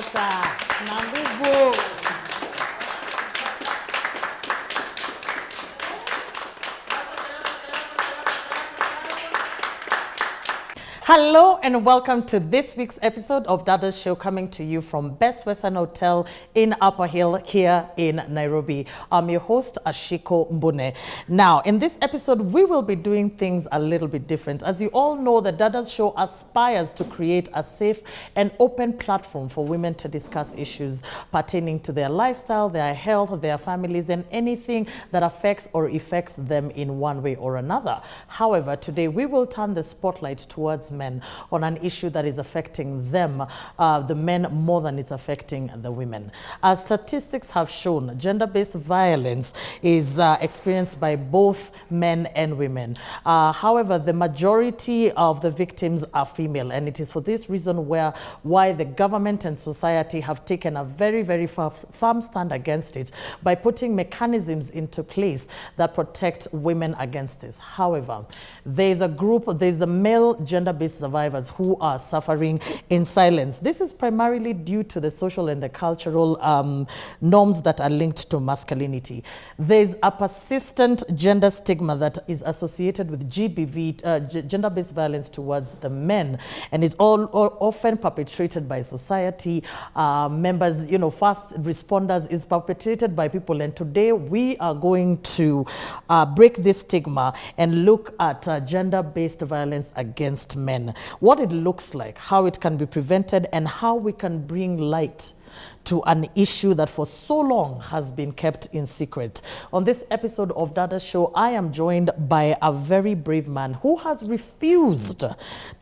Mosa, Nambubu. Hello and welcome to this week's episode of Dadas Show, coming to you from Best Western Hotel in Upper Hill here in Nairobi. I'm your host, Ashiko Mbune. Now, in this episode, we will be doing things a little bit different. As you all know, the Dadas Show aspires to create a safe and open platform for women to discuss issues pertaining to their lifestyle, their health, their families, and anything that affects or affects them in one way or another. However, today we will turn the spotlight towards men on an issue that is affecting them, the men, more than it's affecting the women. As statistics have shown, gender-based violence is experienced by both men and women. However, the majority of the victims are female, and it is for this reason why the government and society have taken a very, very firm stand against it by putting mechanisms into place that protect women against this. However, there's the male gender-based survivors who are suffering in silence. This is primarily due to the social and the cultural norms that are linked to masculinity. There's a persistent gender stigma that is associated with GBV, gender-based violence towards the men, and is often perpetrated by society members, first responders, is perpetrated by people. And today we are going to break this stigma and look at gender-based violence against men, what it looks like, how it can be prevented, and how we can bring light to an issue that for so long has been kept in secret. On this episode of Dadas Show, I am joined by a very brave man who has refused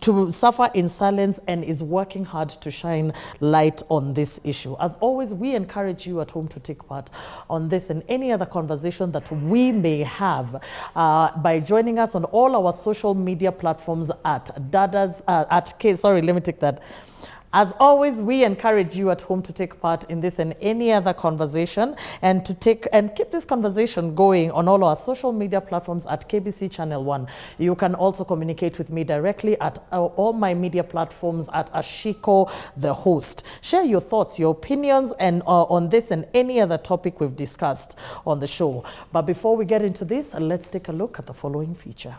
to suffer in silence and is working hard to shine light on this issue. As always, we encourage you at home to take part on this and any other conversation that we may have by joining us on all our social media platforms at Dadas, As always, we encourage you at home to take part in this and any other conversation, and to keep this conversation going on all our social media platforms at KBC Channel 1. You can also communicate with me directly at all my media platforms at Ashiko, the host. Share your thoughts, your opinions, and on this and any other topic we've discussed on the show. But before we get into this, let's take a look at the following feature.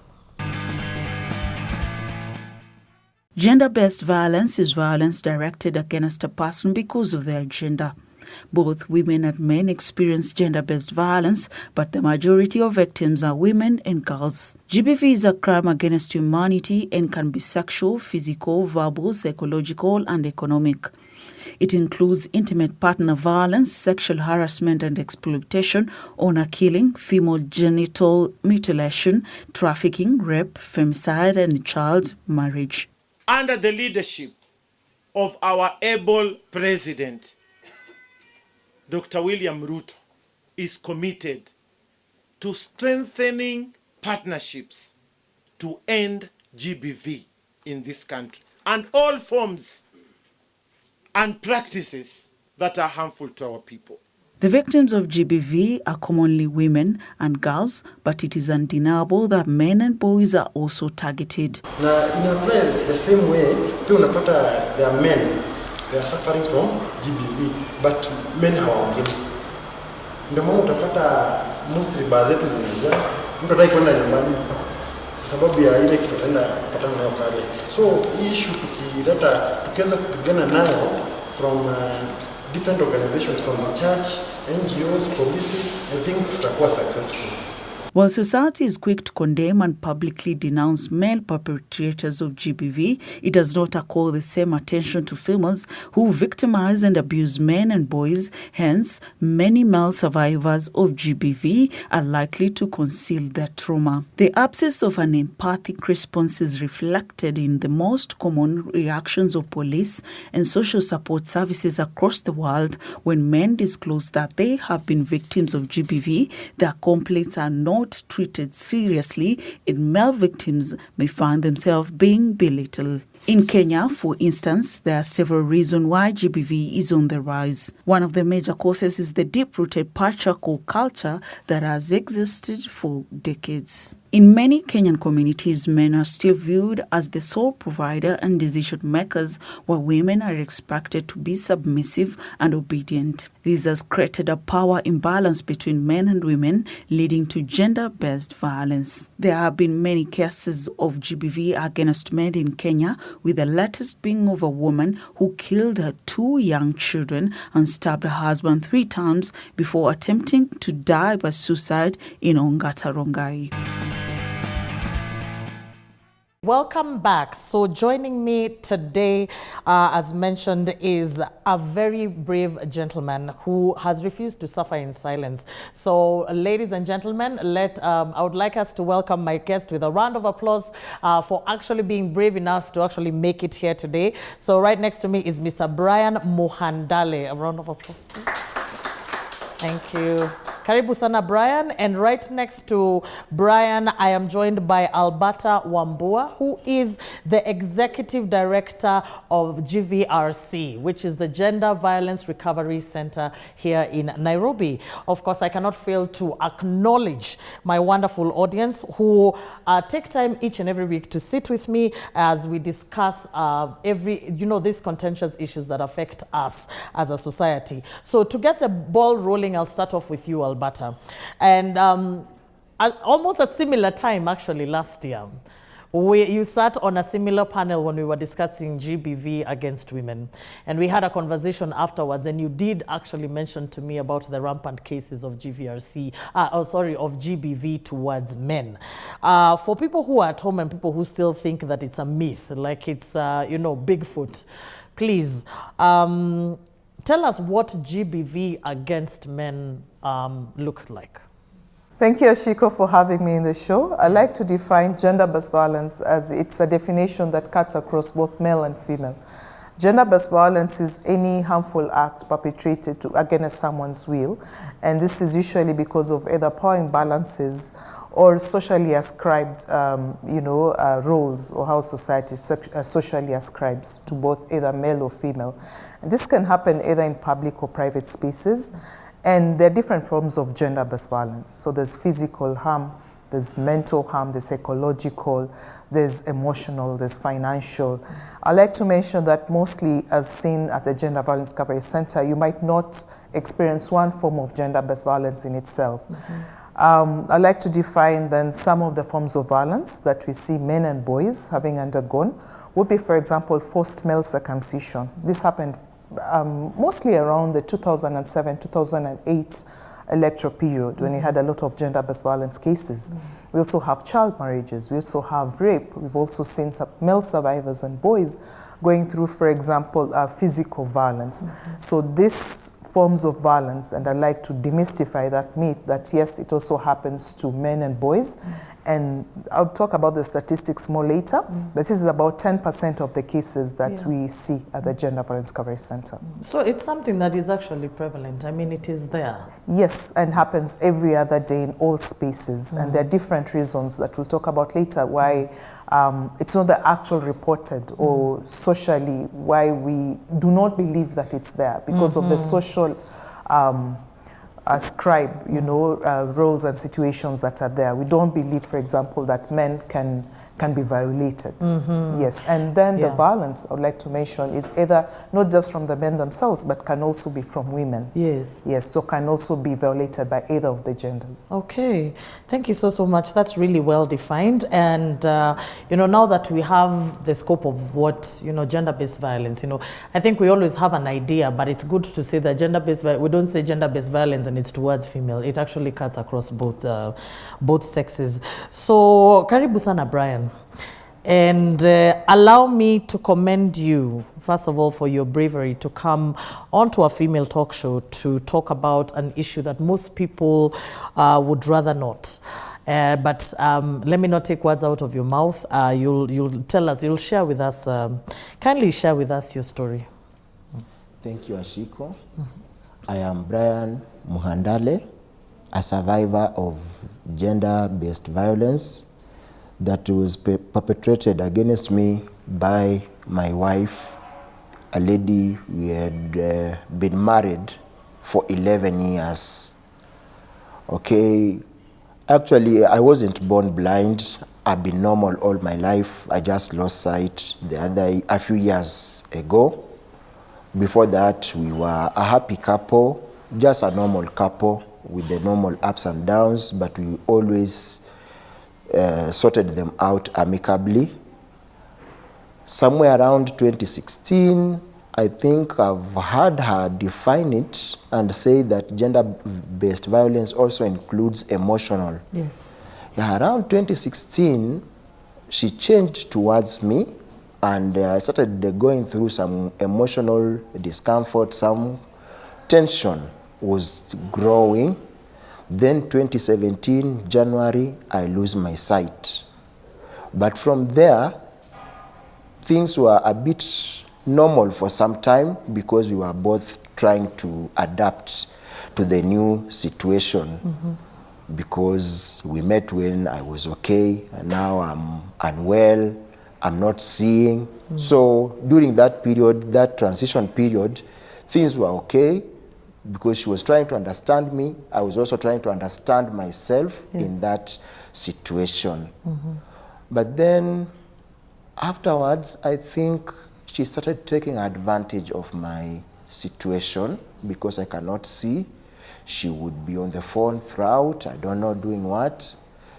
Gender-based violence is violence directed against a person because of their gender. Both women and men experience gender-based violence, but the majority of victims are women and girls. GBV is a crime against humanity and can be sexual, physical, verbal, psychological, and economic. It includes intimate partner violence, sexual harassment and exploitation, honor killing, female genital mutilation, trafficking, rape, femicide, and child marriage. Under the leadership of our able president, Dr. William Ruto, is committed to strengthening partnerships to end GBV in this country and all forms and practices that are harmful to our people. The victims of GBV are commonly women and girls, but it is undeniable that men and boys are also targeted. Now, in a way, the same way, there are men, they are suffering from GBV, but men hawaongei. Ndio maana utapata mostly baa zetu zinajaa, mtu hataki kwenda nyumbani sababu ya ile kitu tena kupatana nayo kale. So hii issue tukiweza kupigana nayo from different organizations, from the church, NGOs, police, I think tutakuwa successful. While society is quick to condemn and publicly denounce male perpetrators of GBV, it does not accord the same attention to females who victimize and abuse men and boys. Hence, many male survivors of GBV are likely to conceal their trauma. The absence of an empathic response is reflected in the most common reactions of police and social support services across the world when men disclose that they have been victims of GBV. Their complaints are not treated seriously, and male victims may find themselves being belittled. In Kenya, for instance, there are several reasons why GBV is on the rise. One of the major causes is the deep-rooted patriarchal culture that has existed for decades. In many Kenyan communities, men are still viewed as the sole provider and decision makers, while women are expected to be submissive and obedient. This has created a power imbalance between men and women, leading to gender-based violence. There have been many cases of GBV against men in Kenya, with the latest being of a woman who killed her 2 young children and stabbed her husband 3 times before attempting to die by suicide in Ongata Rongai. Welcome back. So joining me today, as mentioned, is a very brave gentleman who has refused to suffer in silence. So ladies and gentlemen, I would like us to welcome my guest with a round of applause for actually being brave enough to actually make it here today. So right next to me is Mr. Brian Muhandale. A round of applause, please. Thank you. Karibu sana, Brian. And right next to Brian, I am joined by Alberta Wambua, who is the Executive Director of GVRC, which is the Gender Violence Recovery Center here in Nairobi. Of course, I cannot fail to acknowledge my wonderful audience who take time each and every week to sit with me as we discuss these contentious issues that affect us as a society. So to get the ball rolling, I'll start off with you, Alberta. And almost a similar time, actually, last year, you sat on a similar panel when we were discussing GBV against women. And we had a conversation afterwards, and you did actually mention to me about the rampant cases of of GBV towards men. For people who are at home and people who still think that it's a myth, like it's, Bigfoot, please, tell us what GBV against men looked like. Thank you, Ashiko, for having me in the show. I like to define gender-based violence as it's a definition that cuts across both male and female. Gender-based violence is any harmful act perpetrated against someone's will, and this is usually because of either power imbalances or socially ascribed, roles, or how society socially ascribes to both either male or female. And this can happen either in public or private spaces, and there are different forms of gender-based violence. So there's physical harm, there's mental harm, there's psychological, there's emotional, there's financial. I like to mention that mostly, as seen at the Gender Violence Recovery Center, you might not experience one form of gender-based violence in itself. I like to define then some of the forms of violence that we see men and boys having undergone would be, for example, forced male circumcision. This happened mostly around the 2007-2008 electoral period when we had a lot of gender-based violence cases. We also have child marriages. We also have rape. We've also seen some male survivors and boys going through, for example, physical violence. So these forms of violence, and I like to demystify that myth that yes, it also happens to men and boys. And I'll talk about the statistics more later, but this is about 10% of the cases that we see at the Gender Violence Recovery Center. So it's something that is actually prevalent. I mean, it is there. Yes, and happens every other day in all spaces. And there are different reasons that we'll talk about later why it's not the actual reported or socially why we do not believe that it's there because of the social ascribe, roles and situations that are there. We don't believe, for example, that men can be violated. Yes, and then the violence I would like to mention is either not just from the men themselves, but can also be from women. Yes. Yes, so can also be violated by either of the genders. Okay, thank you so much. That's really well defined. And, now that we have the scope of what, gender-based violence, I think we always have an idea, but it's good to say that gender-based violence, we don't say gender-based violence and it's towards female. It actually cuts across both sexes. So, karibu sana, Brian. And allow me to commend you, first of all, for your bravery to come onto a female talk show to talk about an issue that most people would rather not. But let me not take words out of your mouth. You'll tell us, you'll share with us, kindly share with us your story. Thank you, Ashiko. I am Brian Muhandale, a survivor of gender-based violence that was perpetrated against me by my wife, a lady we had been married for 11 years. Okay, Actually, I wasn't born blind. I've been normal all my life. I just lost sight a few years ago. Before that, we were a happy couple, just a normal couple with the normal ups and downs, but we always sorted them out amicably. Somewhere around 2016, I think I've heard her define it and say that gender-based violence also includes emotional. Yes. Yeah, around 2016, she changed towards me, and I started going through some emotional discomfort, some tension was growing. Then 2017, January, I lose my sight. But from there, things were a bit normal for some time because we were both trying to adapt to the new situation. Because we met when I was okay, and now I'm unwell, I'm not seeing. So during that period, that transition period, things were okay because she was trying to understand me. I was also trying to understand myself in that situation. But then afterwards, I think she started taking advantage of my situation because I cannot see. She would be on the phone throughout, I don't know doing what.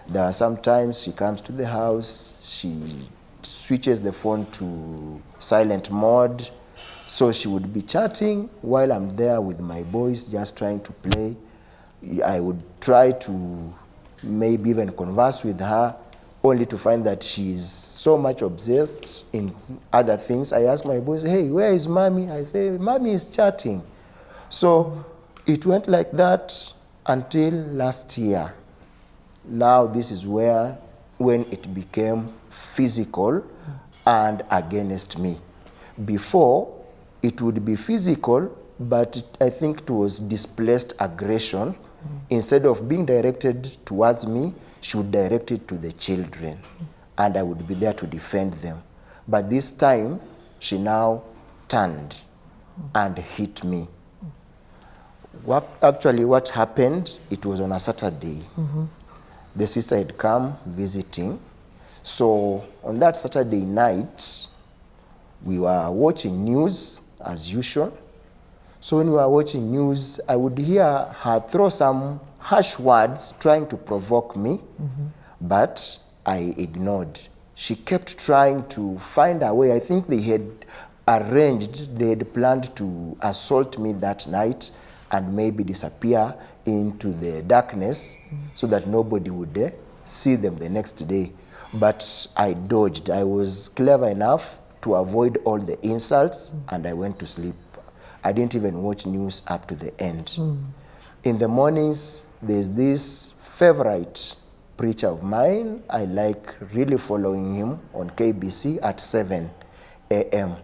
There are sometimes she comes to the house, she switches the phone to silent mode. So she would be chatting while I'm there with my boys just trying to play. I would try to maybe even converse with her, only to find that she's so much obsessed in other things. I ask my boys, hey, where is mommy? I say, mommy is chatting. So it went like that until last year. Now this is when it became physical and against me. Before, it would be physical, but I think it was displaced aggression. Instead of being directed towards me, she would direct it to the children, and I would be there to defend them. But this time, she now turned and hit me. What happened, it was on a Saturday. The sister had come visiting. So on that Saturday night, we were watching news as usual. So when we were watching news, I would hear her throw some harsh words trying to provoke me, but I ignored. She kept trying to find a way. I think they had planned to assault me that night and maybe disappear into the darkness so that nobody would see them the next day. But I dodged. I was clever enough to avoid all the insults, and I went to sleep. I didn't even watch news up to the end. In the mornings, there's this favorite preacher of mine. I like really following him on KBC at 7 a.m.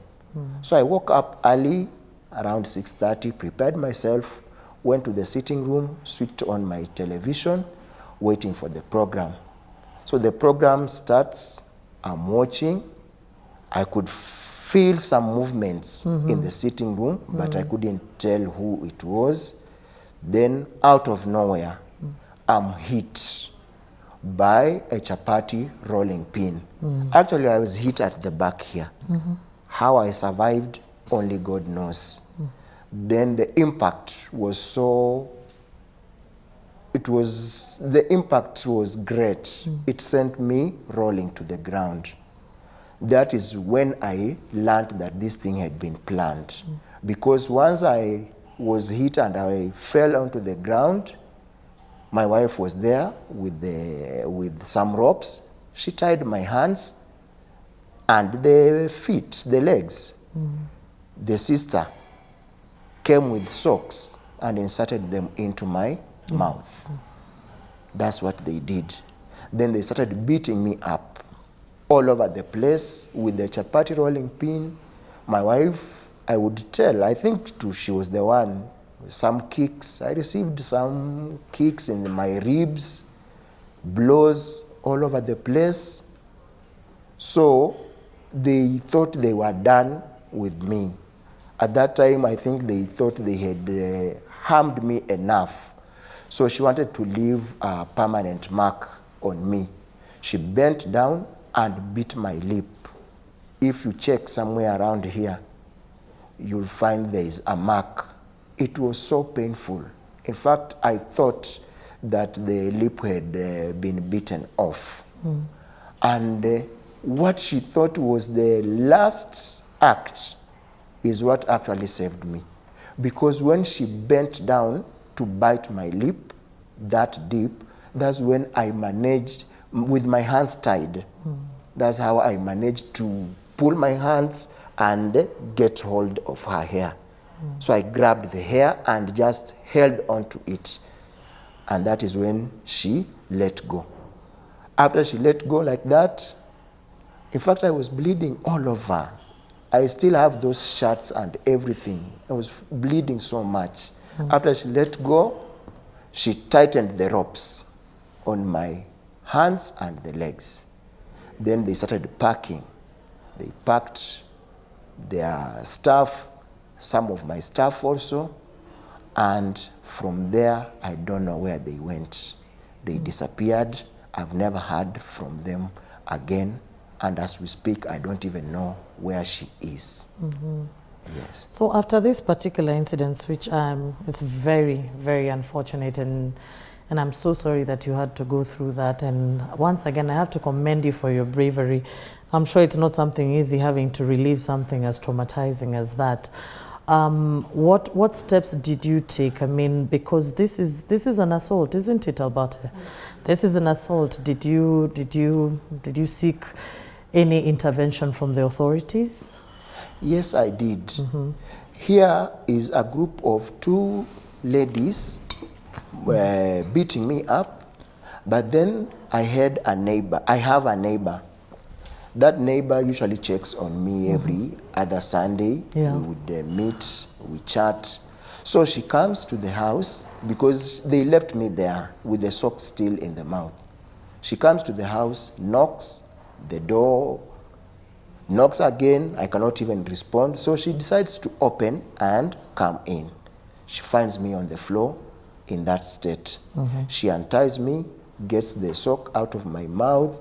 So I woke up early, around 6:30, prepared myself, went to the sitting room, switched on my television, waiting for the program. So the program starts, I'm watching. I could feel some movements in the sitting room, but I couldn't tell who it was. Then out of nowhere, I'm hit by a chapati rolling pin. Actually, I was hit at the back here. How I survived, only God knows. Then the impact was the impact was great. It sent me rolling to the ground. That is when I learned that this thing had been planned. Because once I was hit and I fell onto the ground, my wife was there with some ropes. She tied my hands and the feet, the legs. The sister came with socks and inserted them into my mouth. That's what they did. Then they started beating me up all over the place with the chapati rolling pin. My wife, I would tell, I think she was the one, some kicks. I received some kicks in my ribs, blows all over the place. So they thought they were done with me. At that time, I think they thought they had harmed me enough. So she wanted to leave a permanent mark on me. She bent down and bit my lip. If you check somewhere around here, you'll find there is a mark. It was so painful. In fact, I thought that the lip had been bitten off. And what she thought was the last act is what actually saved me. Because when she bent down to bite my lip that deep, that's when I managed, with my hands tied, that's how I managed to pull my hands and get hold of her hair. So I grabbed the hair and just held onto it. And that is when she let go. After she let go like that, in fact, I was bleeding all over. I still have those shots and everything. I was bleeding so much. After she let go, she tightened the ropes on my hands and the legs. Then they started packing. They packed their stuff, some of my stuff also, and from there, I don't know where they went. They disappeared. I've never heard from them again, and as we speak, I don't even know where she is. Yes. So after this particular incident, which is very, very unfortunate, and I'm so sorry that you had to go through that. And once again, I have to commend you for your bravery. I'm sure it's not something easy having to relieve something as traumatizing as that. What steps did you take? I mean, because this is an assault, isn't it, Alberta? Yes. This is an assault. Did you seek any intervention from the authorities? Yes, I did. Here is a group of 2 ladies were beating me up, but then I had a neighbor. I have a neighbor. That neighbor usually checks on me every other Sunday. Yeah. We would meet, we chat. So she comes to the house because they left me there with the sock still in the mouth. She comes to the house, knocks, the door knocks again. I cannot even respond. So she decides to open and come in. She finds me on the floor in that state. She unties me, gets the sock out of my mouth,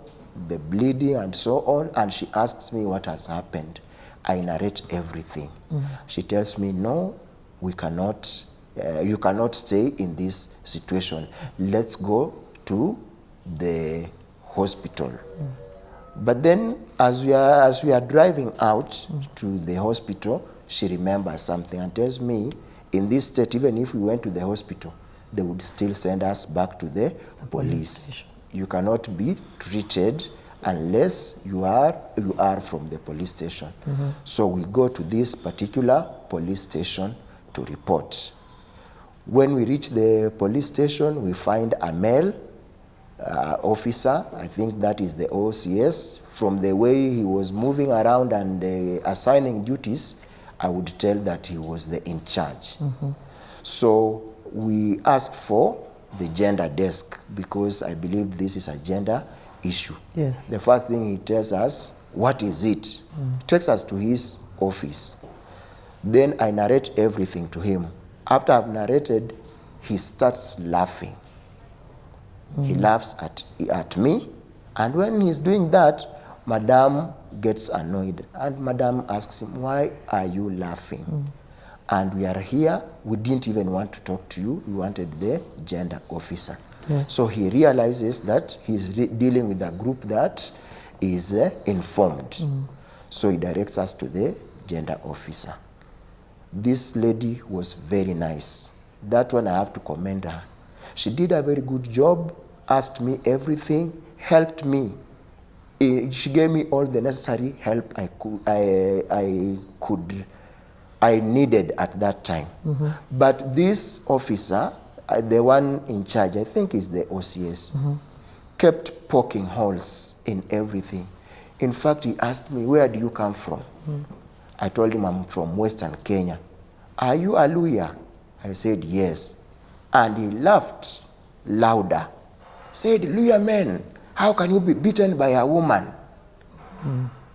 the bleeding and so on, and she asks me what has happened. I narrate everything. She tells me, no, we cannot, you cannot stay in this situation. Let's go to the hospital. But then as we are driving out to the hospital, she remembers something and tells me, in this state, even if we went to the hospital, they would still send us back to the police. You cannot be treated unless you are from the police station. So we go to this particular police station to report. When we reach the police station, we find a male officer. I think that is the OCS. From the way he was moving around and assigning duties, I would tell that he was the in charge. So we asked for the gender desk because I believe this is a gender issue. Yes. The first thing he tells us, what is it? He takes us to his office. Then I narrate everything to him. After I've narrated, he starts laughing. He laughs at me, and when he's doing that, Madame gets annoyed, and Madame asks him, why are you laughing? And we are here, we didn't even want to talk to you, we wanted the gender officer. Yes. So he realizes that he's dealing with a group that is informed. So he directs us to the gender officer. This lady was very nice. That one I have to commend her. She did a very good job, asked me everything, helped me. She gave me all the necessary help I needed at that time. But this officer, the one in charge, I think is the OCS, kept poking holes in everything. In fact, he asked me, where do you come from? I told him I'm from Western Kenya. Are you a Luhya? I said, yes. And he laughed louder. Said, Luhya men, how can you be beaten by a woman?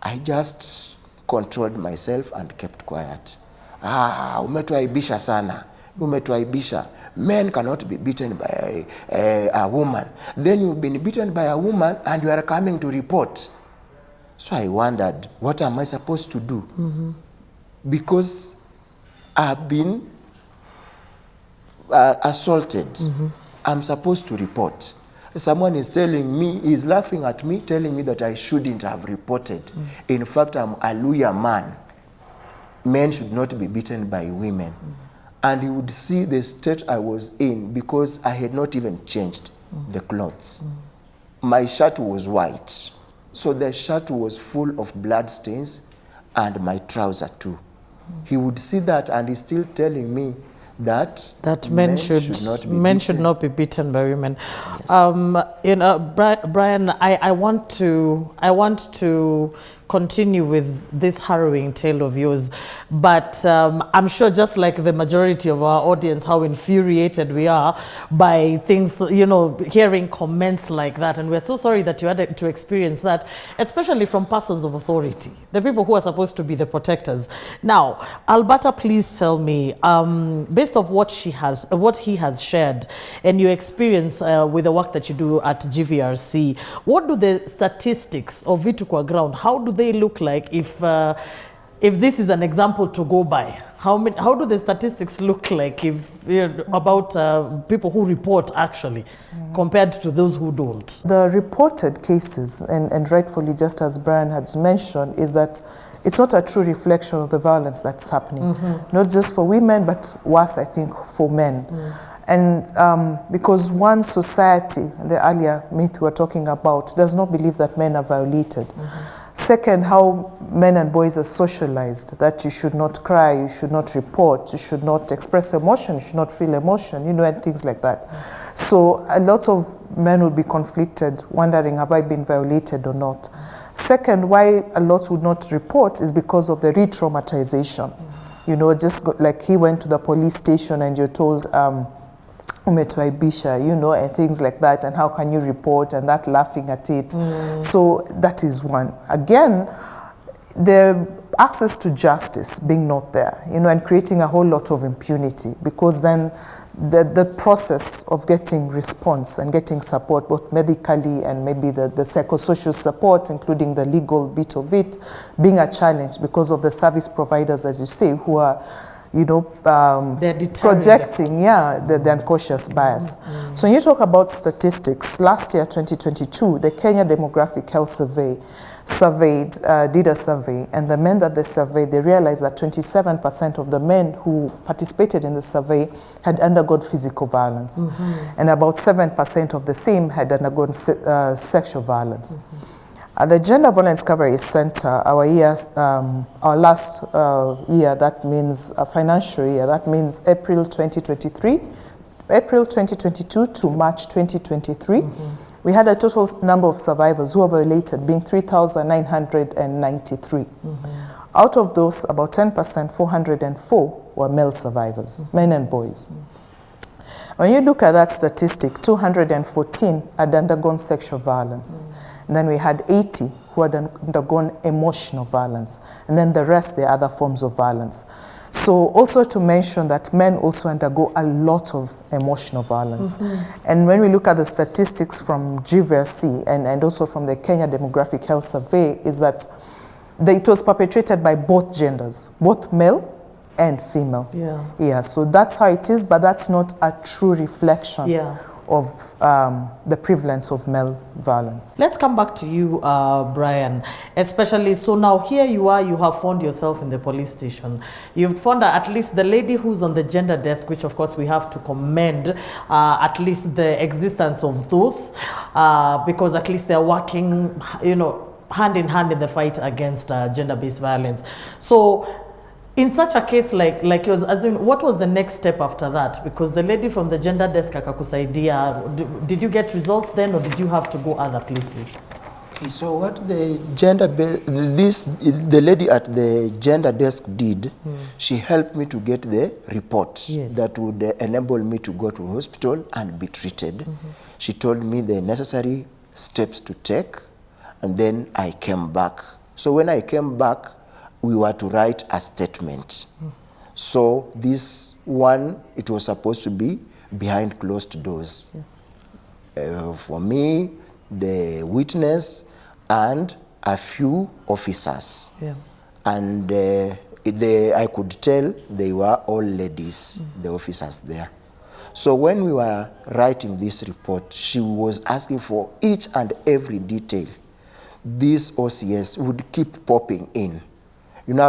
I just controlled myself and kept quiet. Umetuaibisha sana. umetuaibisha. Men cannot be beaten by a woman. Then you've been beaten by a woman and you are coming to report. So I wondered, what am I supposed to do? Because I've been assaulted. I'm supposed to report. Someone is telling me, he's laughing at me, telling me that I shouldn't have reported. In fact, I'm a Luya man. Men should not be beaten by women. And he would see the state I was in because I had not even changed the clothes. My shirt was white. So the shirt was full of blood stains and my trouser too. He would see that and he's still telling me that men should not be beaten by women. Yes. Brian, I want to continue with this harrowing tale of yours, but I'm sure, just like the majority of our audience, how infuriated we are by things, hearing comments like that, and we're so sorry that you had to experience that, especially from persons of authority, the people who are supposed to be the protectors. Now, Alberta, please tell me, based on what he has shared, and your experience with the work that you do at GVRC, what do the statistics of Vitu kwa ground, how do they look like if this is an example to go by? How do the statistics look like about people who report actually compared to those who don't? The reported cases, and rightfully, just as Brian had mentioned, is that it's not a true reflection of the violence that's happening, not just for women, but worse, I think, for men. And because one society, the earlier myth we were talking about, does not believe that men are violated. Second, how men and boys are socialized, that you should not cry, you should not report, you should not express emotion, you should not feel emotion, and things like that. So a lot of men will be conflicted, wondering, have I been violated or not? Second, why a lot would not report is because of the re-traumatization. Like he went to the police station and you're told, umetuaibisha, and things like that, and how can you report, and that laughing at it. So that is one. Again, the access to justice being not there, and creating a whole lot of impunity, because then the process of getting response and getting support, both medically and maybe the psychosocial support, including the legal bit of it, being a challenge because of the service providers, as you say, who are projecting, the unconscious bias. So when you talk about statistics, last year, 2022, the Kenya Demographic Health Survey did a survey, and the men that they surveyed, they realized that 27% of the men who participated in the survey had undergone physical violence, and about 7% of the same had undergone sexual violence. At the Gender Violence Coverage Center, our last year, that means a financial year, that means April 2022 to March 2023, we had a total number of survivors who were violated being 3,993. Out of those, about 10%, 404, were male survivors, men and boys. When you look at that statistic, 214 had undergone sexual violence. And then we had 80 who had undergone emotional violence. And then the rest, the other forms of violence. So also to mention that men also undergo a lot of emotional violence. And when we look at the statistics from GVRC and also from the Kenya Demographic Health Survey, is that it was perpetrated by both genders, both male and female. So that's how it is, but that's not a true reflection of the prevalence of male violence. Let's come back to you, Brian, especially, so now here you are, you have found yourself in the police station. You've found at least the lady who's on the gender desk, which of course we have to commend at least the existence of those, because at least they're working, hand in hand in the fight against gender-based violence. So in such a case like yours, what was the next step after that? Because the lady from the gender desk akakusaidia, did you get results then, or did you have to go other places? Okay, so what the lady at the gender desk did, she helped me to get the report that would enable me to go to hospital and be treated. She told me the necessary steps to take, and then I came back. So when I came back, we were to write a statement. So this one, it was supposed to be behind closed doors. Yes. For me, the witness, and a few officers. Yeah. And I could tell they were all ladies, the officers there. So when we were writing this report, she was asking for each and every detail. This OCS would keep popping in. You know,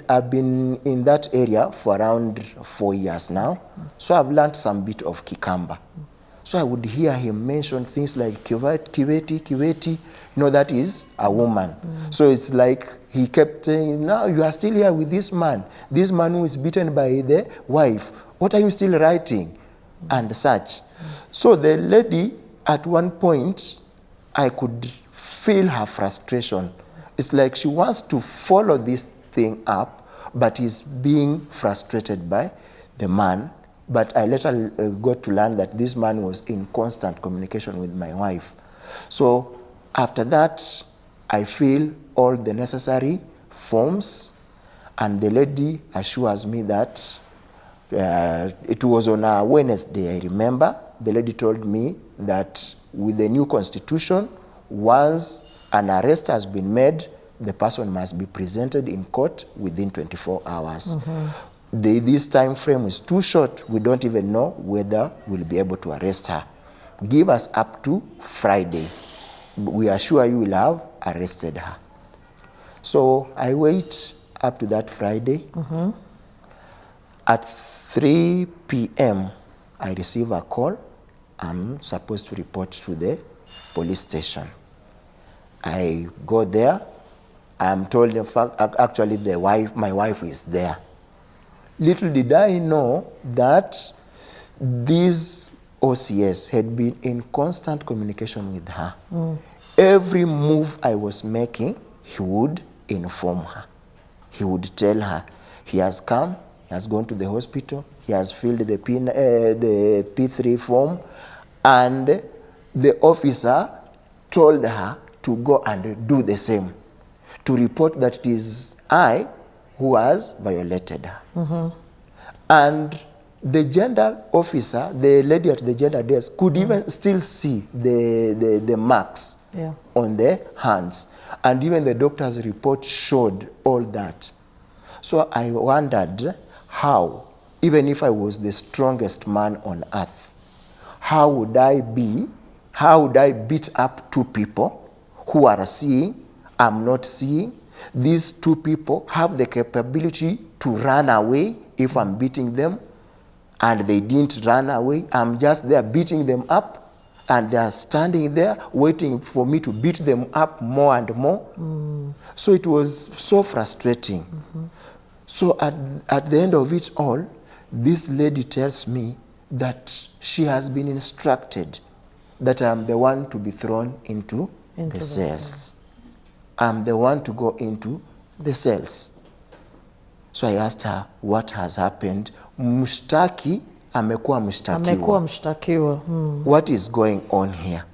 I've been in that area for around 4 years now, so I've learned some bit of Kikamba. So I would hear him mention things like Kiweti. You know, that is a woman. So it's like he kept saying, now you are still here with this man who is beaten by the wife. What are you still writing? And such. So the lady, at one point, I could feel her frustration. It's like she wants to follow this thing up, but is being frustrated by the man. But I later got to learn that this man was in constant communication with my wife. So after that, I fill all the necessary forms, and the lady assures me that it was on a Wednesday, I remember. The lady told me that with the new constitution, once an arrest has been made, the person must be presented in court within 24 hours. This time frame is too short. We don't even know whether we'll be able to arrest her. Give us up to Friday. We are sure you will have arrested her. So I wait up to that Friday. At 3 p.m., I receive a call. I'm supposed to report to the police station. I go there. I'm told, in fact, actually my wife is there. Little did I know that this OCS had been in constant communication with her. Every move I was making, he would inform her. He would tell her, he has come, he has gone to the hospital, he has filled the P3 form, and the officer told her to go and do the same, to report that it is I who has violated her. And the gender officer, the lady at the gender desk, could even still see the marks on the hands. And even the doctor's report showed all that. So I wondered how, even if I was the strongest man on earth, how would I beat up two people who are seeing, I'm not seeing? These two people have the capability to run away if I'm beating them, and they didn't run away. I'm just there beating them up, and they are standing there waiting for me to beat them up more and more. So it was so frustrating. So at the end of it all, this lady tells me that she has been instructed that I'm the one to be thrown into the cells. I'm the one to go into the cells. So I asked her what has happened. Mshtaki amekuwa mshtakiwa. What is going on here?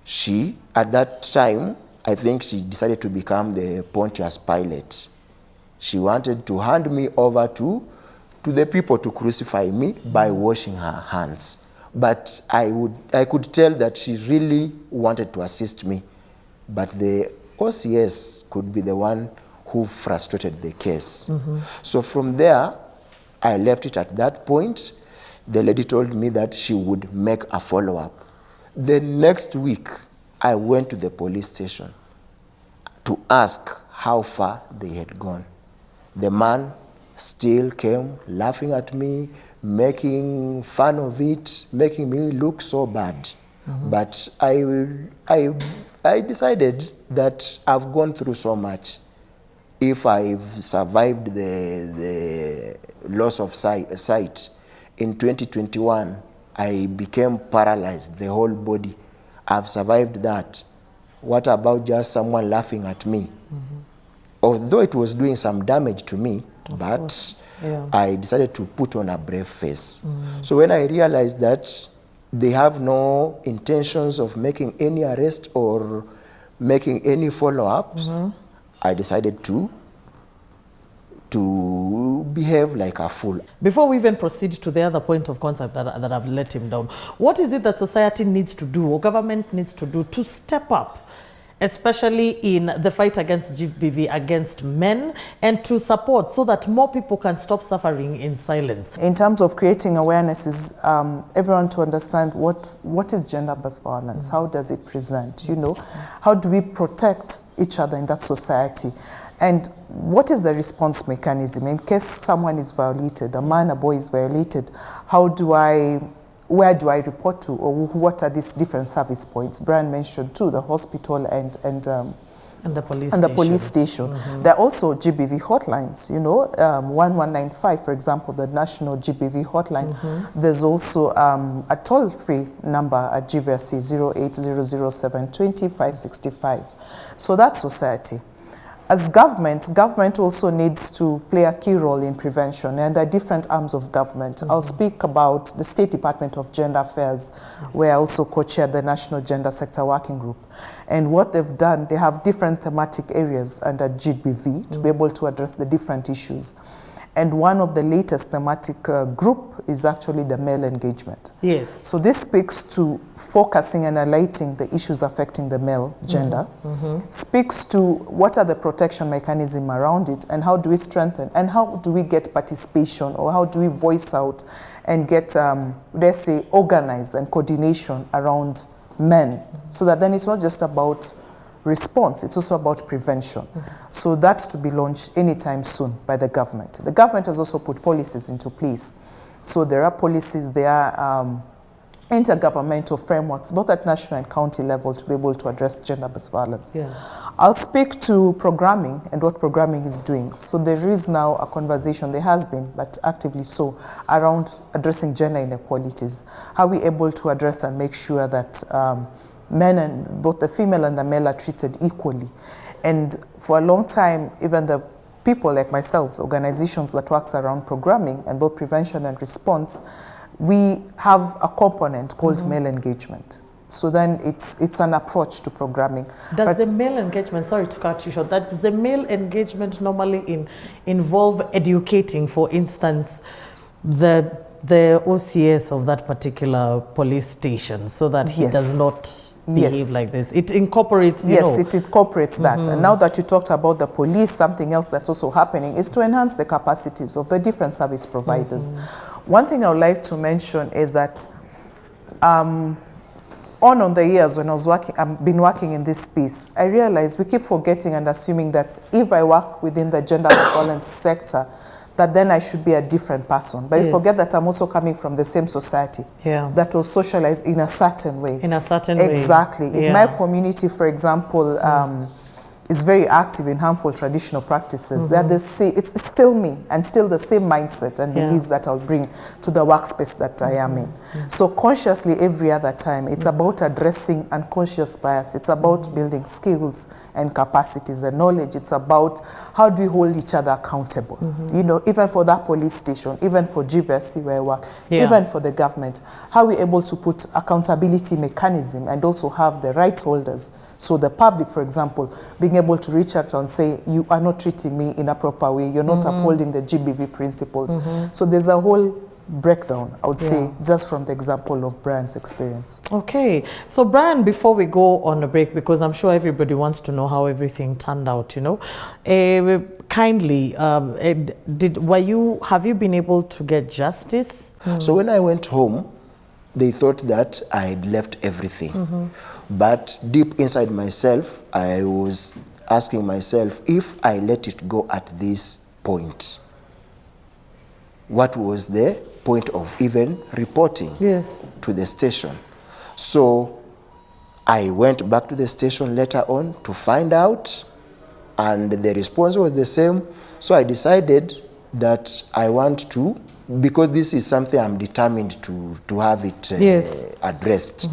She, at that time, I think she decided to become the Pontius Pilate. She wanted to hand me over to the people to crucify me by washing her hands. But I could tell that she really wanted to assist me. But the OCS could be the one who frustrated the case. So from there, I left it at that point. The lady told me that she would make a follow-up. The next week, I went to the police station to ask how far they had gone. The man still came laughing at me, making fun of it, making me look so bad. But I decided that I've gone through so much. If I've survived the loss of sight, in 2021, I became paralyzed, the whole body. I've survived that. What about just someone laughing at me? Although it was doing some damage to me, but I decided to put on a brave face. So when I realized that they have no intentions of making any arrest or making any follow-ups, I decided to to behave like a fool. Before we even proceed to the other point of contact that I've let him down, what is it that society needs to do or government needs to do to step up, especially in the fight against GBV, against men, and to support so that more people can stop suffering in silence? In terms of creating awareness, is everyone to understand what is gender-based violence, how does it present, you know, how do we protect each other in that society, and what is the response mechanism in case someone is violated, a man, a boy is violated, where do I report to, or what are these different service points? Brian mentioned too, the hospital and the police station. There are also GBV hotlines, you know, 1195, for example, the national GBV hotline. There's also a toll-free number at GBC 08007 20 565. So that's society. As government also needs to play a key role in prevention, and there are different arms of government. I'll speak about the State Department of Gender Affairs, where I also co-chair the National Gender Sector Working Group. And what they've done, they have different thematic areas under GBV to be able to address the different issues. And one of the latest thematic group is actually the male engagement. Yes. So this speaks to focusing and highlighting the issues affecting the male gender, speaks to what are the protection mechanisms around it, and how do we strengthen, and how do we get participation, or how do we voice out and get, let's say, organized and coordination around men, so that then it's not just about response, it's also about prevention. So that's to be launched anytime soon by the government. The government has also put policies into place. So there are policies, there are intergovernmental frameworks, both at national and county level, to be able to address gender-based violence. Yes. I'll speak to programming and what programming is doing. So there is now a conversation, there has been, but actively so, around addressing gender inequalities. How are we able to address and make sure that men, and both the female and the male, are treated equally? And for a long time, even the people like myself, organizations that works around programming and both prevention and response, we have a component called male engagement. So then it's an approach to programming. Does the male engagement, sorry to cut you short, does the male engagement normally involve educating, for instance, the OCS of that particular police station, so that he does not behave like this? It incorporates, you know. It incorporates that. And now that you talked about the police, something else that's also happening is to enhance the capacities of the different service providers. One thing I would like to mention is that on the years when I've been working in this space, I realized we keep forgetting and assuming that if I work within the gender violence sector, that then I should be a different person. But you forget that I'm also coming from the same society that was socialized in a certain way. In a certain way. Exactly. If my community, for example, is very active in harmful traditional practices, they're the same, it's still me, and still the same mindset and beliefs that I'll bring to the workspace that I am in. So consciously, every other time, it's about addressing unconscious bias. It's about building skills and capacities and knowledge. It's about how do we hold each other accountable. You know, even for that police station, even for GBC where I work, even for the government, how are we able to put accountability mechanism and also have the rights holders. So the public, for example, being able to reach out and say, you are not treating me in a proper way, you're not upholding the GBV principles. So there's a whole breakdown, I would say, just from the example of Brian's experience. Okay, so Brian, before we go on a break, because I'm sure everybody wants to know how everything turned out, you know, kindly, have you been able to get justice? So when I went home, they thought that I had left everything. But deep inside myself, I was asking myself, if I let it go at this point, what was the point of even reporting to the station? So I went back to the station later on to find out, and the response was the same. So I decided that I want to, because this is something I'm determined to have it addressed.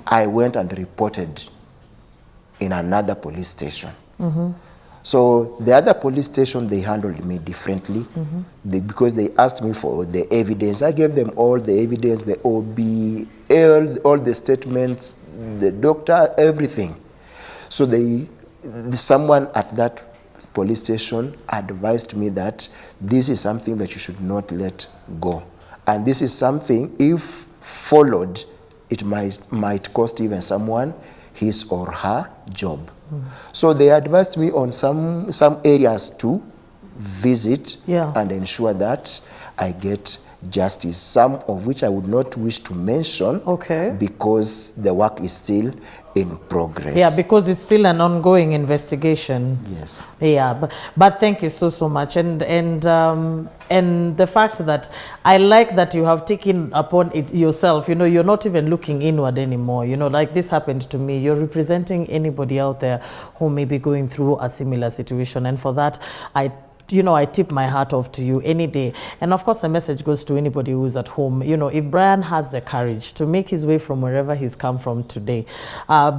I went and reported in another police station. So the other police station, they handled me differently because they asked me for the evidence. I gave them all the evidence, the OB, all the statements, the doctor, everything. So someone at that police station advised me that this is something that you should not let go. And this is something, if followed, it might cost even someone his or her job. So they advised me on some areas to visit and ensure that I get justice, some of which I would not wish to mention because the work is still in progress. Yeah, because it's still an ongoing investigation. Yes. Yeah, but thank you so much, and the fact that I like that you have taken upon it yourself. You know, you're not even looking inward anymore. You know, like this happened to me. You're representing anybody out there who may be going through a similar situation, and for that, I tip my hat off to you any day. And of course, the message goes to anybody who's at home. You know, if Brian has the courage to make his way from wherever he's come from today,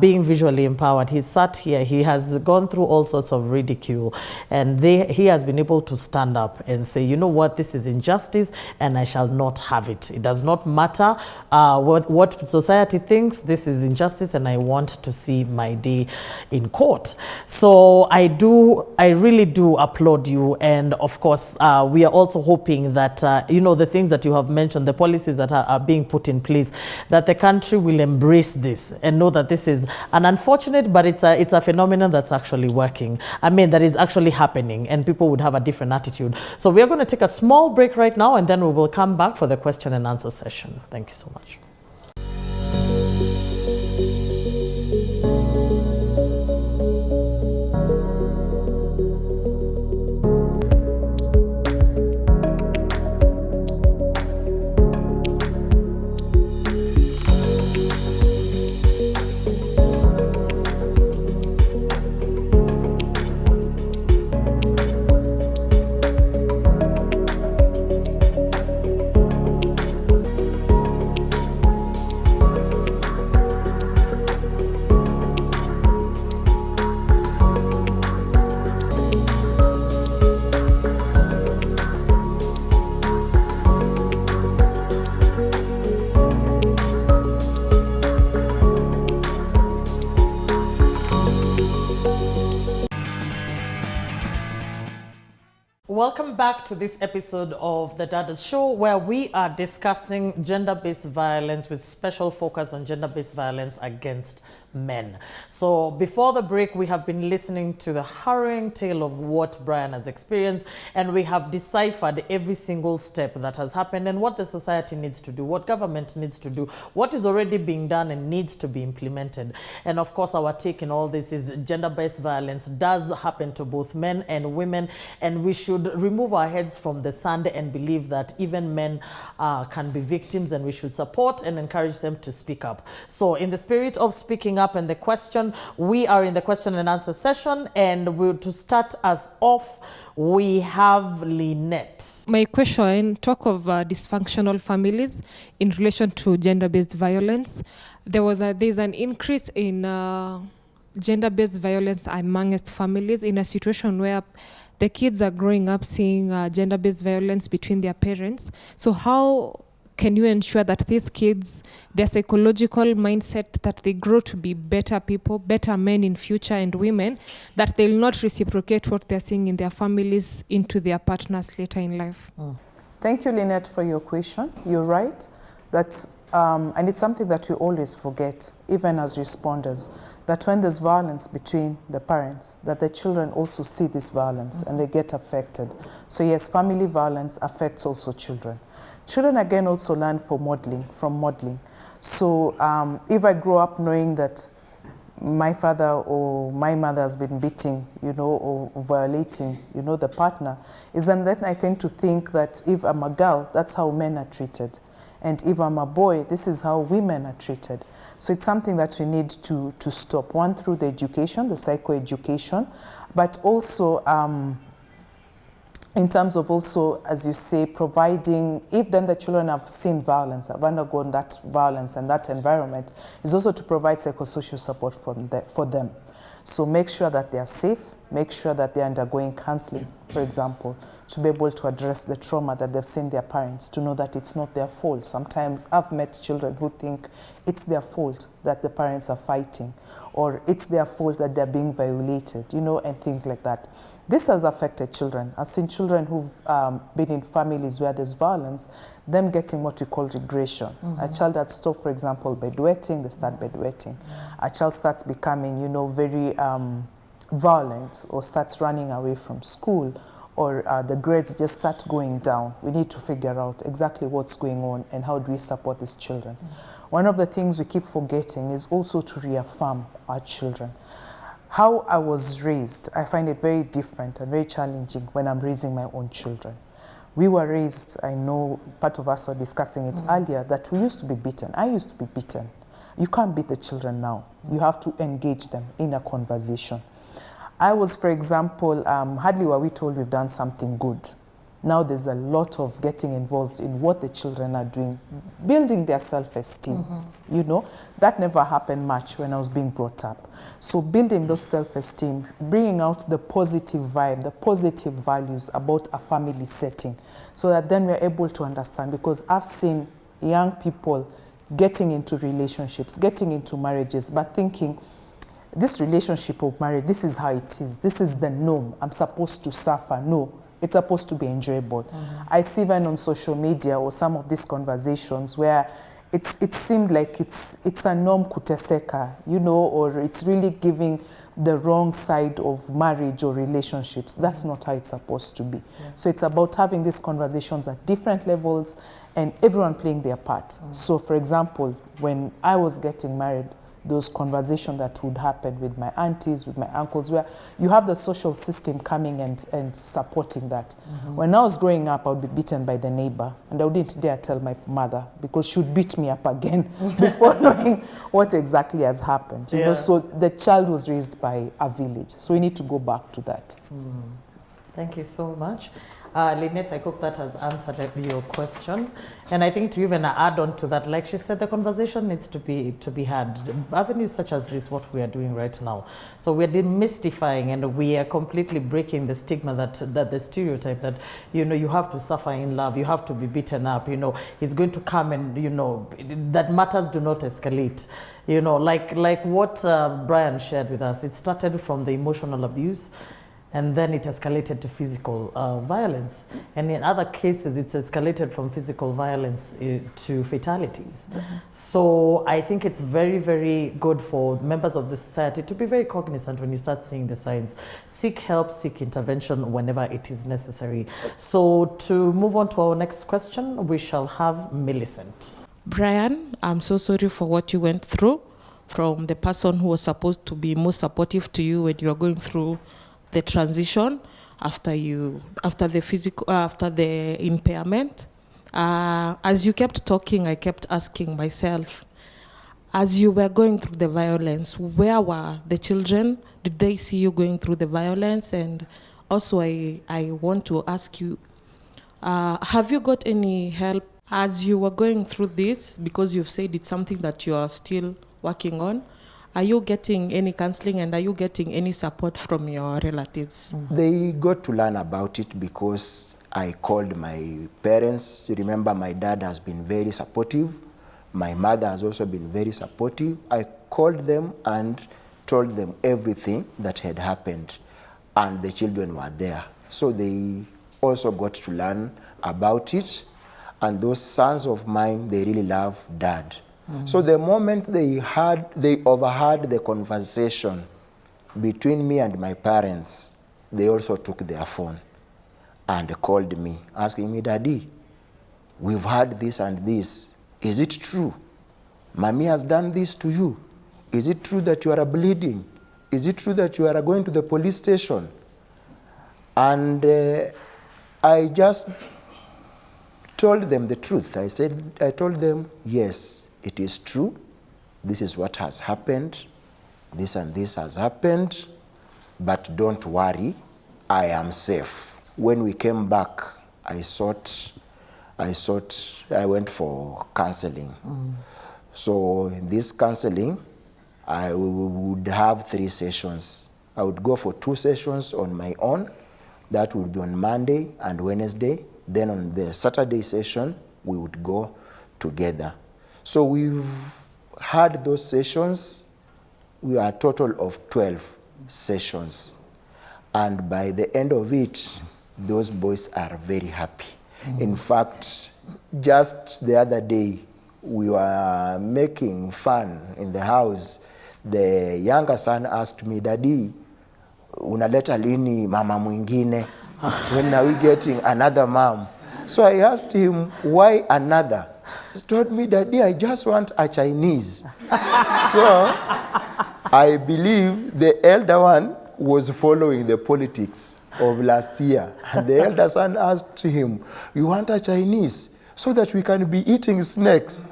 being visually empowered, he's sat here, he has gone through all sorts of ridicule, and he has been able to stand up and say, you know what, this is injustice and I shall not have it. It does not matter what society thinks, this is injustice and I want to see my day in court. So I really do applaud you. And of course, we are also hoping that, the things that you have mentioned, the policies that are being put in place, that the country will embrace this and know that this is an unfortunate, but it's a phenomenon that's actually working. I mean, that is actually happening, and people would have a different attitude. So we are going to take a small break right now, and then we will come back for the question and answer session. Thank you so much. Welcome back to this episode of the Dadas Show, where we are discussing gender-based violence with special focus on gender-based violence against men. So before the break, we have been listening to the harrowing tale of what Brian has experienced, and we have deciphered every single step that has happened and what the society needs to do, what government needs to do, what is already being done and needs to be implemented. And of course, our take in all this is gender-based violence does happen to both men and women, and we should remove our heads from the sand and believe that even men can be victims, and we should support and encourage them to speak up. So in the spirit of speaking up and the question, we are in the question and answer session, and to start us off, we have Lynette. My question, talk of dysfunctional families in relation to gender-based violence. There's an increase in gender-based violence amongst families in a situation where the kids are growing up seeing gender-based violence between their parents. So how can you ensure that these kids, their psychological mindset, that they grow to be better people, better men in future, and women, that they'll not reciprocate what they're seeing in their families into their partners later in life? Thank you, Lynette, for your question. You're right. That, and it's something that we always forget, even as responders, that when there's violence between the parents, that the children also see this violence and they get affected. So yes, family violence affects also children. Children again also learn from modeling. So if I grow up knowing that my father or my mother has been beating, or violating, the partner, then I tend to think that if I'm a girl, that's how men are treated. And if I'm a boy, this is how women are treated. So it's something that we need to stop. One, through the education, the psychoeducation, but also in terms of also, as you say, providing, if then the children have seen violence, have undergone that violence and that environment, is also to provide psychosocial support for them. So make sure that they are safe, make sure that they're undergoing counseling, for example, to be able to address the trauma that they've seen their parents, to know that it's not their fault. Sometimes I've met children who think it's their fault that the parents are fighting, or it's their fault that they're being violated, you know, and things like that. This has affected children. I've seen children who've been in families where there's violence, them getting what we call regression. A child that stopped, for example, bedwetting, they start bedwetting. A child starts becoming, you know, very violent, or starts running away from school, or the grades just start going down. We need to figure out exactly what's going on and how do we support these children. One of the things we keep forgetting is also to reaffirm our children. How I was raised, I find it very different and very challenging when I'm raising my own children. We were raised, I know part of us were discussing it earlier, that we used to be beaten. I used to be beaten. You can't beat the children now. You have to engage them in a conversation. I was, for example, hardly were we told we've done something good. Now there's a lot of getting involved in what the children are doing, building their self-esteem. You know, that never happened much when I was being brought up. So building those self-esteem, bringing out the positive vibe, the positive values about a family setting, so that then we're able to understand, because I've seen young people getting into relationships, getting into marriages, but thinking, this relationship of marriage, this is how it is. This is the norm. I'm supposed to suffer. No, it's supposed to be enjoyable. I see even on social media or some of these conversations where it seemed like it's a norm kuteseka, you know, or it's really giving the wrong side of marriage or relationships. That's not how it's supposed to be. So it's about having these conversations at different levels and everyone playing their part. So for example, when I was getting married, those conversations that would happen with my aunties, with my uncles, where you have the social system coming and supporting that. When I was growing up, I would be beaten by the neighbor, and I wouldn't dare tell my mother because she would beat me up again before knowing what exactly has happened. You know, so the child was raised by a village. So we need to go back to that. Thank you so much. Lynette, I hope that has answered your question. And I think to even add on to that, like she said, the conversation needs to be had. Avenues such as this, what we are doing right now. So we're demystifying and we are completely breaking the stigma that the stereotype that, you know, you have to suffer in love, you have to be beaten up, you know, he's going to come and, you know, that matters do not escalate. You know, like what Brian shared with us, it started from the emotional abuse, and then it escalated to physical violence. And in other cases, it's escalated from physical violence to fatalities. So I think it's very, very good for members of the society to be very cognizant when you start seeing the signs. Seek help, seek intervention whenever it is necessary. So to move on to our next question, we shall have Millicent. Brian, I'm so sorry for what you went through, from the person who was supposed to be most supportive to you when you are going through the transition after the impairment. As you kept talking, I kept asking myself, as you were going through the violence, where were the children? Did they see you going through the violence? And also I want to ask you, have you got any help as you were going through this? Because you've said it's something that you are still working on. Are you getting any counseling and are you getting any support from your relatives? They got to learn about it because I called my parents. You remember, my dad has been very supportive. My mother has also been very supportive. I called them and told them everything that had happened, and the children were there. So they also got to learn about it. And those sons of mine, they really love Dad. So the moment they overheard the conversation between me and my parents, they also took their phone and called me, asking me, Daddy, we've heard this and this. Is it true? Mommy has done this to you. Is it true that you are bleeding? Is it true that you are going to the police station? And I just told them the truth. I told them, yes, it is true. This is what has happened. This and this has happened. But don't worry, I am safe. When we came back, I went for counseling. So in this counseling, I would have 3 sessions I would go for 2 sessions on my own. That would be on Monday and Wednesday. Then on the Saturday session, we would go together. So we've had those sessions. We are a total of 12 sessions. And by the end of it, those boys are very happy. In fact, just the other day, we were making fun in the house. The younger son asked me, Daddy, unaleta lini mama mwingine? When are we getting another mom? So I asked him, why another? He told me, Daddy, I just want a Chinese. So I believe the elder one was following the politics of last year. And the elder son asked him, you want a Chinese? So that we can be eating snacks.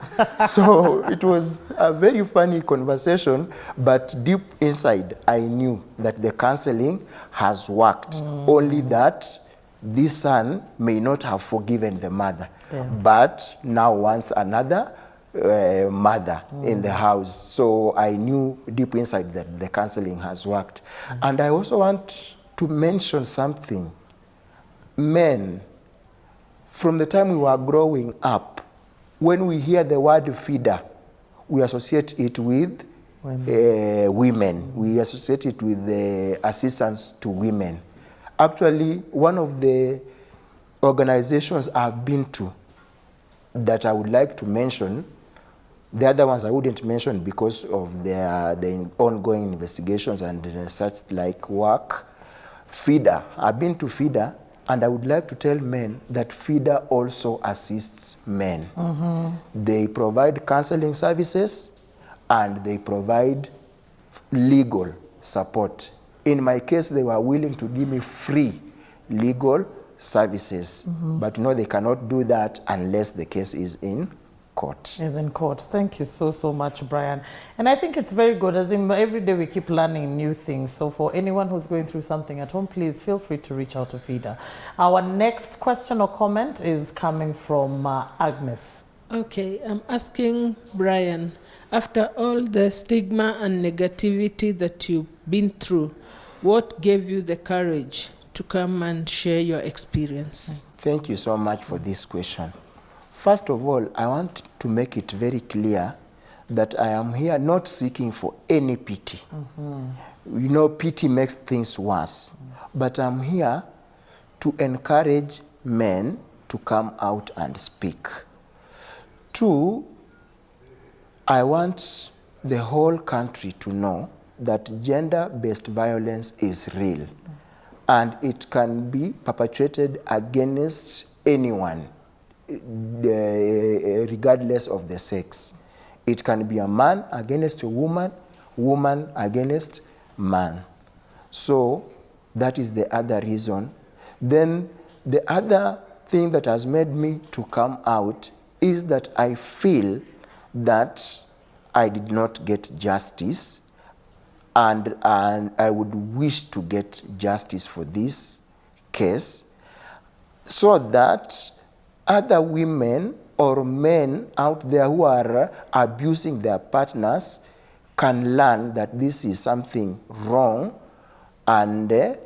So it was a very funny conversation, but deep inside, I knew that the counseling has worked. Only that this son may not have forgiven the mother, but now wants another mother in the house. So I knew deep inside that the counseling has worked. And I also want to mention something. Men, from the time we were growing up, when we hear the word feeder, we associate it with women. We associate it with the assistance to women. Actually, one of the organizations I've been to that I would like to mention, the other ones I wouldn't mention because of the ongoing investigations and such like work. Feeder. I've been to Feeder, and I would like to tell men that Feeder also assists men. They provide counseling services and they provide legal support. In my case, they were willing to give me free legal services. But no, they cannot do that unless the case is in court. Is in court. Thank you so much, Brian. And I think it's very good, as in every day we keep learning new things. So for anyone who's going through something at home, please feel free to reach out to FIDA. Our next question or comment is coming from Agnes. Okay, I'm asking Brian, after all the stigma and negativity that you've been through, what gave you the courage to come and share your experience? Thank you so much for this question. First of all, I want to make it very clear that I am here not seeking for any pity. You know, pity makes things worse. But I'm here to encourage men to come out and speak. 2, I want the whole country to know that gender-based violence is real and it can be perpetrated against anyone, regardless of the sex. It can be a man against a woman, woman against man. So that is the other reason. Then the other thing that has made me to come out is that I feel that I did not get justice, and I would wish to get justice for this case so that other women or men out there who are abusing their partners can learn that this is something wrong and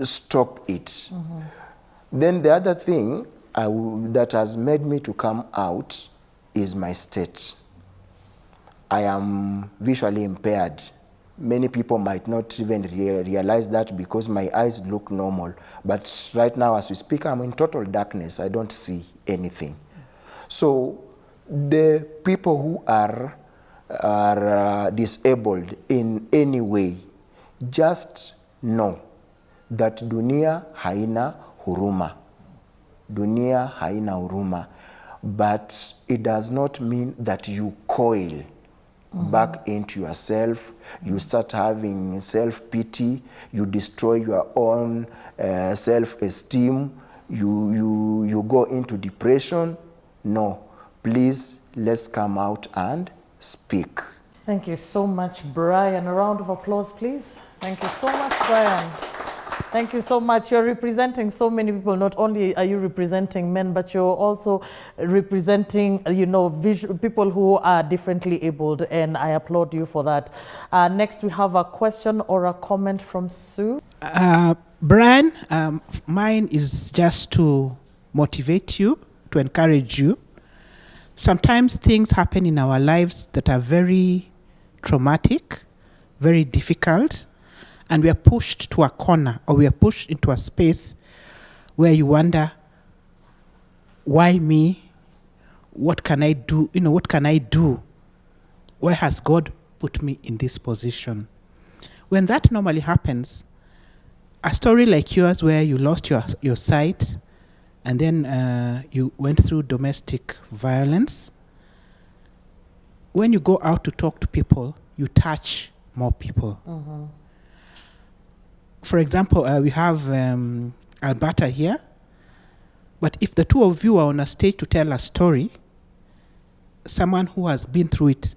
stop it. Then the other thing that has made me to come out is my state. I am visually impaired. Many people might not even realize that because my eyes look normal. But right now as we speak, I'm in total darkness. I don't see anything. So the people who are disabled in any way, just know that dunia haina huruma. Dunia haina huruma. But it does not mean that you coil back into yourself, you start having self-pity, you destroy your own self-esteem, you go into depression. No, please, let's come out and speak. Thank you so much, Brian. A round of applause, please. Thank you so much, Brian. Thank you so much. You're representing so many people. Not only are you representing men, but you're also representing, people who are differently abled, and I applaud you for that. Next, we have a question or a comment from Sue. Brian, mine is just to motivate you, to encourage you. Sometimes things happen in our lives that are very traumatic, very difficult, and we are pushed to a corner, or we are pushed into a space where you wonder, why me? What can I do? What can I do? Why has God put me in this position? When that normally happens, a story like yours where you lost your sight and then you went through domestic violence, when you go out to talk to people, you touch more people. Mm-hmm. For example, we have Alberta here, but if the two of you are on a stage to tell a story, someone who has been through it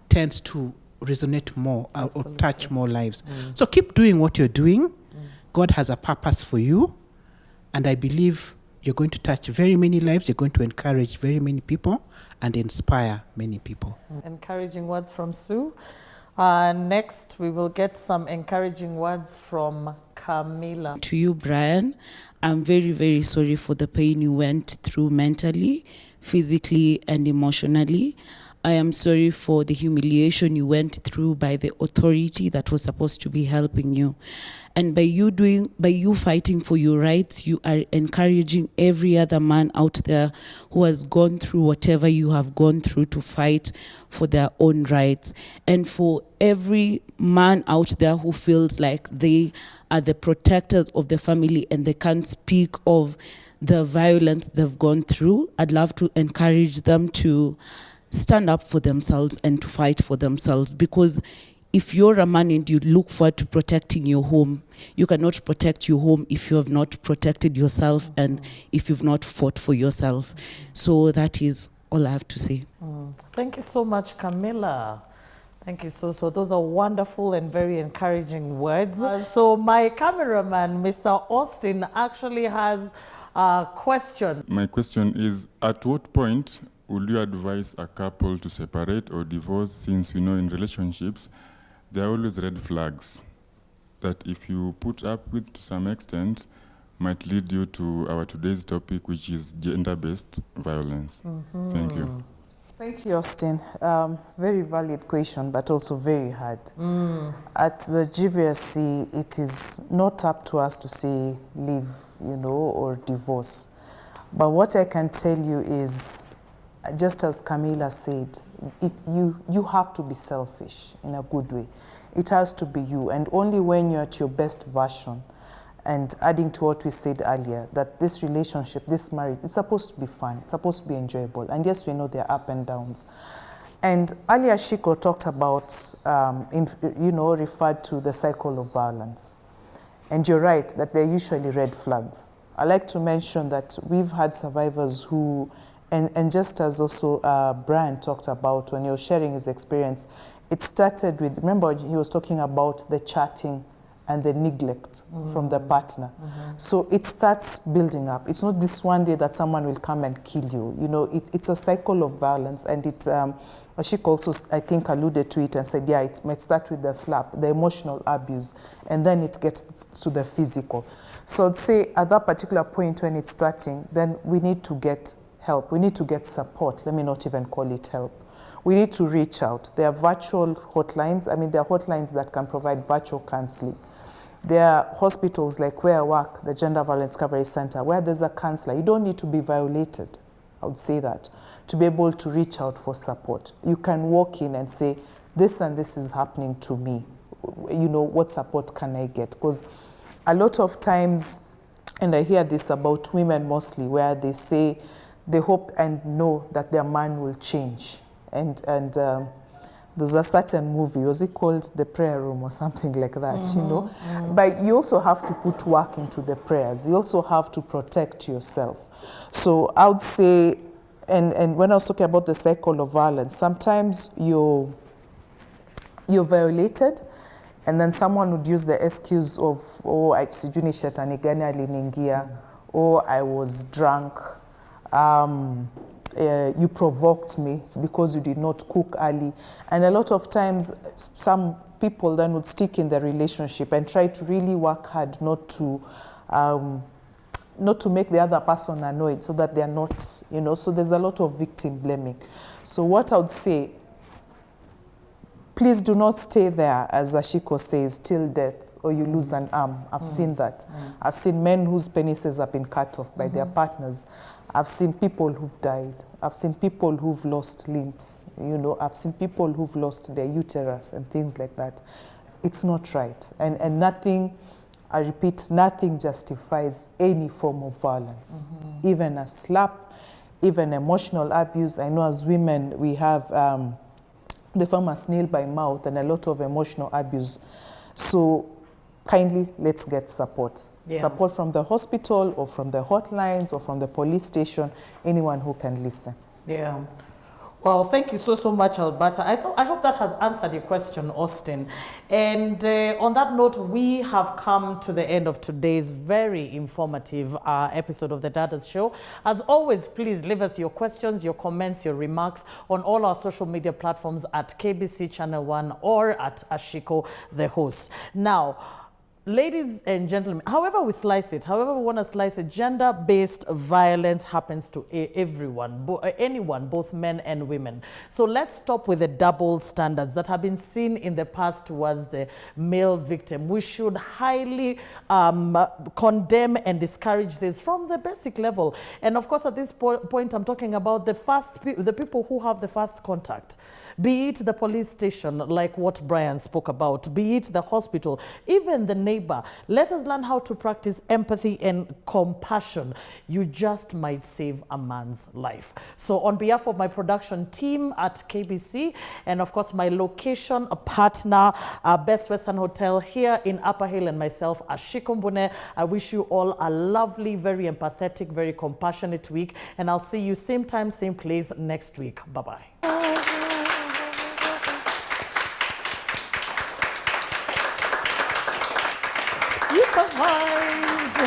tends to resonate more or touch more lives. So keep doing what you're doing. God has a purpose for you, and I believe you're going to touch very many lives. You're going to encourage very many people and inspire many people. Encouraging words from Sue. Next, we will get some encouraging words from Camila. To you, Brian, I'm very, very sorry for the pain you went through mentally, physically, and emotionally. I am sorry for the humiliation you went through by the authority that was supposed to be helping you. And by you fighting for your rights, you are encouraging every other man out there who has gone through whatever you have gone through to fight for their own rights. And for every man out there who feels like they are the protectors of the family and they can't speak of the violence they've gone through, I'd love to encourage them to stand up for themselves and to fight for themselves, because if you're a man and you look forward to protecting your home, you cannot protect your home if you have not protected yourself and if you've not fought for yourself. So that is all I have to say. Thank you so much, Camilla. Thank you. So those are wonderful and very encouraging words. So my cameraman, Mr. Austin, actually has a question. My question is, at what point would you advise a couple to separate or divorce, since we know in relationships there are always red flags that if you put up with to some extent might lead you to our today's topic, which is gender-based violence. Thank you. Thank you, Austin. Very valid question, but also very hard. At the GVSC, it is not up to us to say leave, or divorce. But what I can tell you is, just as Camila said, you have to be selfish in a good way. It has to be you, and only when you're at your best version. And adding to what we said earlier, that this relationship, this marriage, is supposed to be fun, it's supposed to be enjoyable. And yes, we know there are up and downs. And earlier, Shiko talked about, referred to the cycle of violence. And you're right, that they're usually red flags. I like to mention that we've had survivors who, and just as also Brian talked about when he was sharing his experience, it started with, remember he was talking about the chatting and the neglect from the partner. So it starts building up. It's not this one day that someone will come and kill you. It's a cycle of violence, and it, Ashik also, I think, alluded to it and said, yeah, it might start with the slap, the emotional abuse, and then it gets to the physical. So I'd say at that particular point when it's starting, then we need to get help. We need to get support. Let me not even call it help. We need to reach out. There are virtual hotlines. There are hotlines that can provide virtual counseling. There are hospitals like where I work, the Gender Violence Coverage Center, where there's a counselor. You don't need to be violated, I would say that, to be able to reach out for support. You can walk in and say, this and this is happening to me. What support can I get? Because a lot of times, and I hear this about women mostly, where they say they hope and know that their man will change. And there's a certain movie, was it called The Prayer Room or something like that, But you also have to put work into the prayers. You also have to protect yourself. So I would say, and when I was talking about the cycle of violence, sometimes you're violated, And then someone would use the excuse of, oh, sijui ni shetani gani aliniingia, or I was drunk, you provoked me, it's because you did not cook early. And a lot of times, some people then would stick in the relationship and try to really work hard not to make the other person annoyed, so that they're not, so there's a lot of victim blaming. So what I would say, please do not stay there, as Ashiko says, till death, or you lose an arm. I've seen that. I've seen men whose penises have been cut off by their partners. I've seen people who've died. I've seen people who've lost limbs. I've seen people who've lost their uterus and things like that. It's not right. And nothing, I repeat, nothing justifies any form of violence. Even a slap, even emotional abuse. I know as women, we have the famous nail by mouth and a lot of emotional abuse. So kindly, let's get support. Yeah. Support from the hospital or from the hotlines or from the police station, anyone who can listen. Yeah. Well, thank you so much, Alberta. I hope that has answered your question, Austin. And on that note, we have come to the end of today's very informative episode of the Dadas Show. As always, please leave us your questions, your comments, your remarks on all our social media platforms at KBC Channel 1 or at Ashiko, the host. Now, ladies and gentlemen, however we slice it, however we want to slice it, gender-based violence happens to everyone, anyone, both men and women. So let's stop with the double standards that have been seen in the past towards the male victim. We should highly condemn and discourage this from the basic level. And of course, at this point, I'm talking about the people who have the first contact. Be it the police station, like what Brian spoke about, be it the hospital, even the neighbor. Let us learn how to practice empathy and compassion. You just might save a man's life. So on behalf of my production team at KBC, and of course my location partner, Best Western Hotel here in Upper Hill, and myself, Ashiko Mbune, I wish you all a lovely, very empathetic, very compassionate week. And I'll see you same time, same place next week. Bye-bye. You survived.